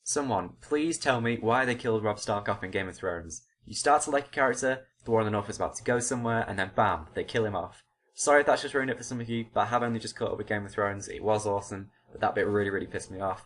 Someone, please tell me why they killed Robb Stark in Game of Thrones. You start to like a character, the war in the North is about to go somewhere, and then bam, they kill him off. Sorry if that's just ruined it for some of you, but I have only just caught up with Game of Thrones. It was awesome, but that bit really pissed me off.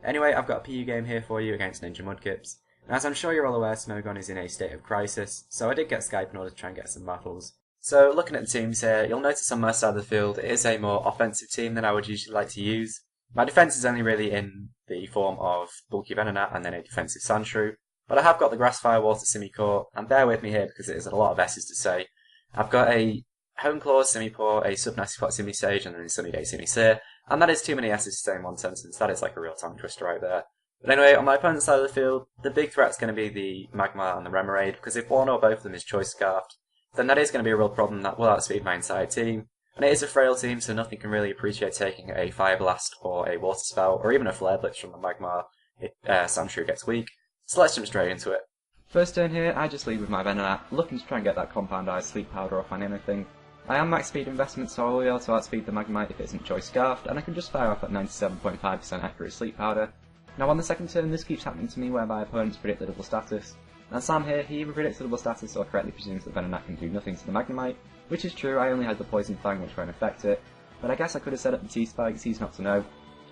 Anyway, I've got a PU game here for you against NinjaMuddkipz. And as I'm sure you're all aware, Smogon is in a state of crisis, so I did get Skype in order to try and get some battles. So, looking at the teams here, you'll notice on my side of the field it is a more offensive team than I would usually like to use. My defence is only really in the form of bulky Venonat and then a defensive Sandshrew, but I have got the Grassfire Water Simi-Core, and bear with me here because it is a lot of S's to say. I've got a Hone Claws Simi-Pore, a Sub-Nasty Spot Simi-Sage, and then a Sunny Day Simi-Seer, and that is too many S's to say in one sentence. That is like a real tongue twister right there. But anyway, on my opponent's side of the field, the big threat's going to be the Magmar and the Remoraid, because if one or both of them is Choice Scarfed, then that is going to be a real problem that will outspeed my entire team. And it is a frail team, so nothing can really appreciate taking a Fire Blast or a Water Spout, or even a Flare Blitz from the Magmar if Sandshrew gets weak. So let's jump straight into it. First turn here, I just lead with my Venonat, looking to try and get that Compound Eye Sleep Powder off on anything. I am max speed investment, so I will be able to outspeed the Magnemite if it isn't Choice Scarfed, and I can just fire off at 97.5% accurate Sleep Powder. Now on the second turn, this keeps happening to me where my opponents predict the double status. Now Sam here, he either predicts the double status or correctly presumes that Venonat can do nothing to the Magnemite, which is true. I only had the Poison Fang which won't affect it, but I guess I could have set up the T-Spikes, he's not to know.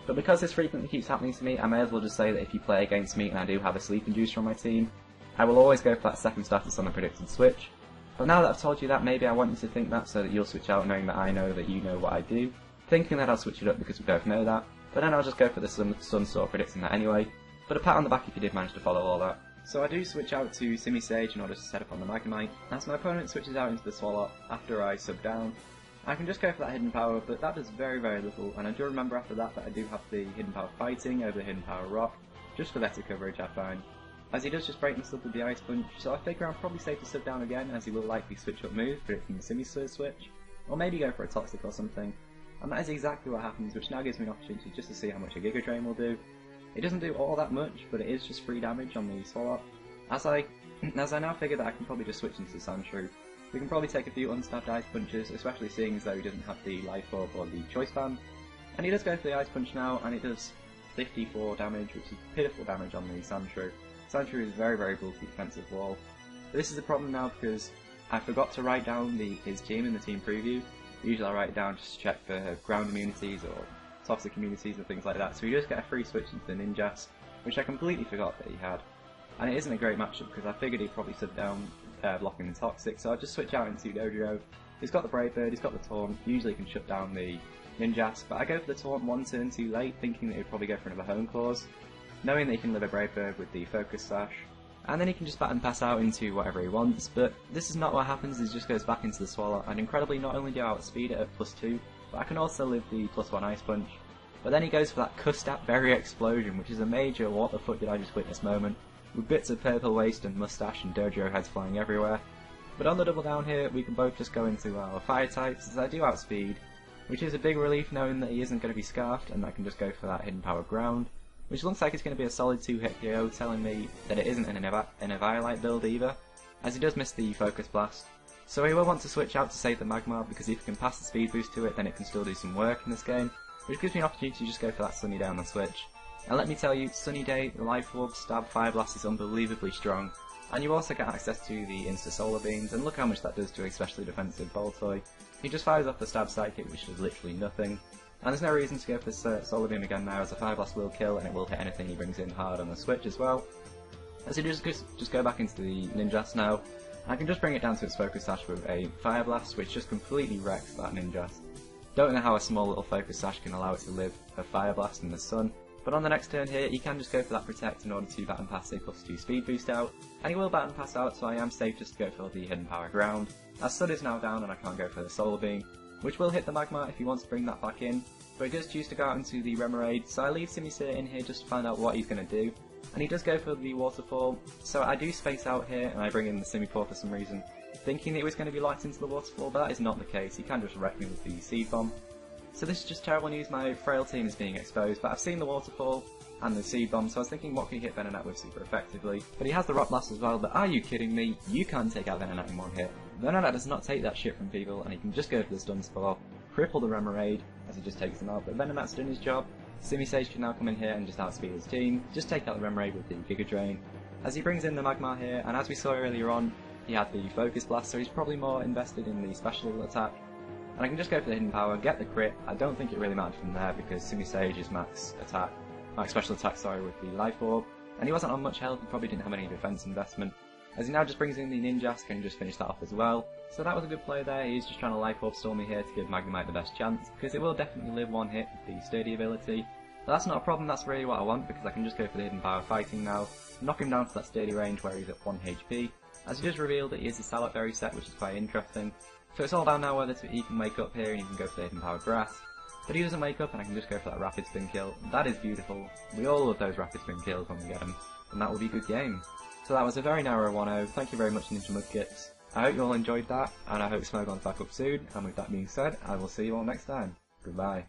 But because this frequently keeps happening to me, I may as well just say that if you play against me and I do have a Sleep Inducer on my team, I will always go for that second status on the predicted switch. But now that I've told you that, maybe I want you to think that so that you'll switch out knowing that I know that you know what I do, thinking that I'll switch it up because we both know that, but then I'll just go for the Sun Sword predicting that anyway. But a pat on the back if you did manage to follow all that. So I do switch out to Simi-Sage in order to set up on the Magnemite. As my opponent switches out into the Swallow after I sub down, I can just go for that Hidden Power, but that does very little, and I do remember after that I do have the Hidden Power Fighting over the Hidden Power Rock, just for better coverage I find. As he does just break this up with the Ice Punch, so I figure I'm probably safe to sub down again, as he will likely switch up move, predicting the Simi-Sword switch, or maybe go for a Toxic or something. And that is exactly what happens, which now gives me an opportunity just to see how much a Giga Drain will do. It doesn't do all that much, but it is just 3 damage on the Swallow. As I now figure that I can probably just switch into the Sandshrew. We can probably take a few unstabbed Ice Punches, especially seeing as though he doesn't have the Life Orb or the Choice Band. And he does go for the Ice Punch now, and it does 54 damage, which is pitiful damage on the Sandshrew. Sandshrew is a very bulky defensive wall. But this is a problem now because I forgot to write down his team in the team preview. Usually I write it down just to check for ground immunities or toxic immunities and things like that, so he does get a free switch into the Ninjas, which I completely forgot that he had. And it isn't a great matchup because I figured he'd probably sub down blocking the Toxic, so I'll just switch out into Dojo. He's got the Brave Bird, he's got the Taunt, usually can shut down the Ninjas, but I go for the Taunt one turn too late, thinking that he'd probably go for another Hone Claws, knowing that he can live a Brave Bird with the Focus Sash, and then he can just bat and pass out into whatever he wants. But this is not what happens, he just goes back into the Swallow, and incredibly not only do I outspeed it at +2, but I can also live the +1 Ice Punch. But then he goes for that Custat Berry Explosion, which is a major what the fuck did I just witness moment, with bits of purple waste and mustache and dojo heads flying everywhere. But on the double down here, we can both just go into our fire types, as I do outspeed, which is a big relief knowing that he isn't going to be scarfed, and I can just go for that Hidden Power Ground, which looks like it's going to be a solid 2-hit KO, telling me that it isn't an Eviolite build either, as he does miss the Focus Blast. So he will want to switch out to save the Magmar, because if he can pass the speed boost to it, then it can still do some work in this game, which gives me an opportunity to just go for that Sunny Day on the switch. And let me tell you, Sunny Day, the Life Orb, Stab, Fire Blast is unbelievably strong, and you also get access to the Insta Solar Beams, and look how much that does to a especially defensive Boltoy. He just fires off the Stab Psychic, which does literally nothing, and there's no reason to go for this Solar Beam again now, as a Fire Blast will kill, and it will hit anything he brings in hard on the switch as well. As he just go back into the Ninjas now, I can just bring it down to its Focus Sash with a Fire Blast, which just completely wrecks that Ninjas. Don't know how a small little Focus Sash can allow it to live a Fire Blast in the sun, but on the next turn here, he can just go for that Protect in order to bat and pass a +2 speed boost out, and he will bat and pass out, so I am safe just to go for the Hidden Power Ground, as Sun is now down and I can't go for the Solar Beam, which will hit the Magmar if he wants to bring that back in, but he does choose to go out into the Remoraid, so I leave Simi-Seer in here just to find out what he's going to do, and he does go for the Waterfall, so I do space out here and I bring in the Simi-Pore for some reason, thinking that he was going to be locked into the Waterfall, but that is not the case, he can just wreck me with the Seed Bomb. So this is just terrible news, my frail team is being exposed, but I've seen the Waterfall and the Seed Bomb, so I was thinking what can he hit Venonat with super effectively. But he has the Rock Blast as well, but are you kidding me? You can't take out Venonat in one hit. Venonat does not take that shit from people, and he can just go for the Stun Spore, cripple the Remoraid, as he just takes them out, but Venonat's done his job, Simisage can now come in here and just outspeed his team, just take out the Rem Raid with the Giga Drain. As he brings in the Magmar here, and as we saw earlier on, he had the Focus Blast, so he's probably more invested in the special attack. And I can just go for the Hidden Power, get the crit. I don't think it really mattered from there because Simisage is max special attack, with the Life Orb, and he wasn't on much health, he probably didn't have any defense investment. As he now just brings in the Ninjask and just finish that off as well. So that was a good play there. He's just trying to Life Orb Storm me here to give Magnemite the best chance, because it will definitely live one hit with the Sturdy ability. But that's not a problem, that's really what I want, because I can just go for the Hidden Power fighting now, knock him down to that Sturdy range where he's at 1 HP. As he does reveal that he is a Salad Berry set, which is quite interesting. So it's all down now whether he can wake up here and he can go for the Hidden Power Grass. But he doesn't wake up and I can just go for that Rapid Spin kill. That is beautiful. We all love those Rapid Spin kills when we get them, and that will be a good game. So that was a very narrow 1-0. Thank you very much, NinjaMuddkipz. I hope you all enjoyed that, and I hope Smogon's back up soon. And with that being said, I will see you all next time. Goodbye.